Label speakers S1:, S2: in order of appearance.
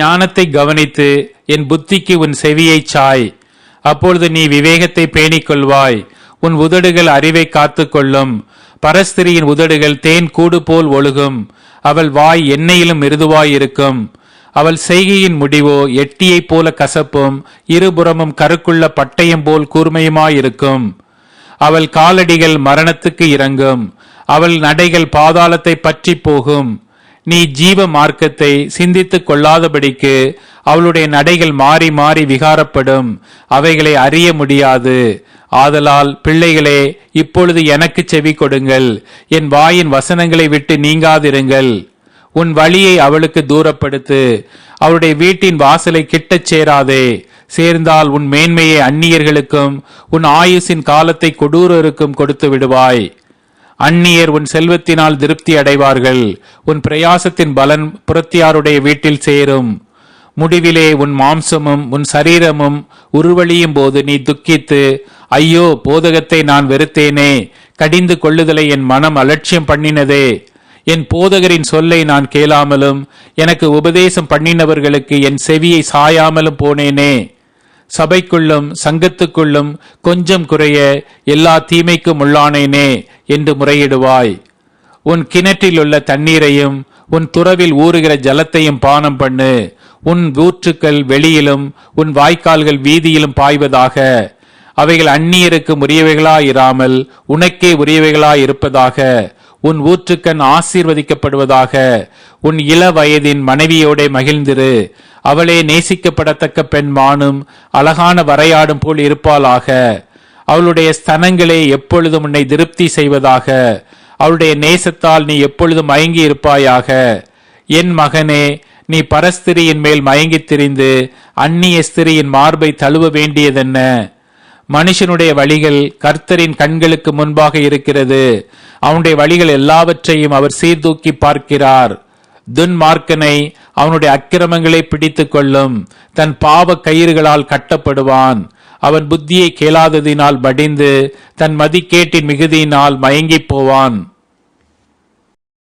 S1: ஞானத்தை கவனித்து என் புத்திக்கு உன் செவியைச் சாய். அப்பொழுது நீ விவேகத்தை பேணிக் கொள்வாய். உன் உதடுகள் அறிவை காத்து கொள்ளும். பரஸ்திரியின் உதடுகள் தேன் கூடு போல் ஒழுகும். அவள் வாய் எண்ணெயிலும் மிருதுவாயிருக்கும். அவள் செய்கையின் முடிவோ எட்டியைப் போல கசப்பும் இருபுறமும் கருக்குள்ள பட்டயம் போல் கூர்மையுமாயிருக்கும். அவள் காலடிகள் மரணத்துக்கு இறங்கும். அவள் நடைகள் பாதாளத்தை பற்றி போகும். நீ ஜீவ மார்க்கத்தை சிந்தித்துக் கொள்ளாதபடிக்கு அவளுடைய நடைகள் மாறி மாறி விகாரப்படும். அவைகளை அறிய முடியாது. ஆதலால் பிள்ளைகளே, இப்பொழுது எனக்கு செவி கொடுங்கள். என் வாயின் வசனங்களை விட்டு நீங்காதிருங்கள். உன் வழியை அவளுக்கு தூரப்படுத்து. அவளுடைய வீட்டின் வாசலை கிட்டச் சேராதே. சேர்ந்தால் உன் மேன்மையை அந்நியர்களுக்கும் உன் ஆயுசின் காலத்தை கொடூரருக்கும் கொடுத்து விடுவாய். அந்நியர் உன் செல்வத்தினால் திருப்தி அடைவார்கள். உன் பிரயாசத்தின் பலன் புறத்தியாருடைய வீட்டில் சேரும். முடிவிலே உன் மாம்சமும் உன் சரீரமும் உருவழியும் போது நீ துக்கித்து, ஐயோ, போதகத்தை நான் வெறுத்தேனே, கடிந்து கொள்ளுதலை என் மனம் அலட்சியம் பண்ணினதே, என் போதகரின் சொல்லை நான் கேளாமலும் எனக்கு உபதேசம் பண்ணினவர்களுக்கு என் செவியை சாயாமலும் போனேனே. சபைக்குள்ளும் சங்கத்துக்குள்ளும் கொஞ்சம் குறைய எல்லா தீமைக்கும் உள்ளானேனே என்று முறையிடுவாய். உன் கிணற்றில் உள்ள தண்ணீரையும் உன் துறவில் ஊறுகிற ஜலத்தையும் பானம் பண்ணு. உன் ஊற்றுக்கள் வெளியிலும் உன் வாய்க்கால்கள் வீதியிலும் பாய்வதாக. அவைகள் அந்நியருக்கு உரியவைகளாயிராமல் உனக்கே உரியவைகளாயிருப்பதாக. உன் ஊற்றுக்கண் ஆசீர்வதிக்கப்படுவதாக. உன் இள வயதின் மனைவியோட மகிழ்ந்திரு. அவளே நேசிக்கப்படத்தக்க பெண் மானும் அழகான வரையாடும் போல் இருப்பாளாக. அவளுடைய ஸ்தனங்களே எப்பொழுதும் உன்னை திருப்தி செய்வதாக. அவளுடைய நேசத்தால் நீ எப்பொழுதும் மயங்கி இருப்பாயாக. என் மகனே, நீ பரஸ்திரியின் மேல் மயங்கி திரிந்து அந்நிய ஸ்திரியின் மார்பை தழுவ வேண்டியதென்ன? மனுஷனுடைய வழிகள் கர்த்தரின் கண்களுக்கு முன்பாக இருக்கிறது. அவனுடைய வழிகள் எல்லாவற்றையும் அவர் சீர்தூக்கி பார்க்கிறார். துன்மார்க்கனை அவனுடைய அக்கிரமங்களை பிடித்து கொள்ளும். தன் பாவ கயிறுகளால் கட்டப்படுவான். அவன் புத்தியை கேளாததினால் மடிந்து தன் மதிக்கேட்டின் மிகுதியினால் மயங்கி போவான்.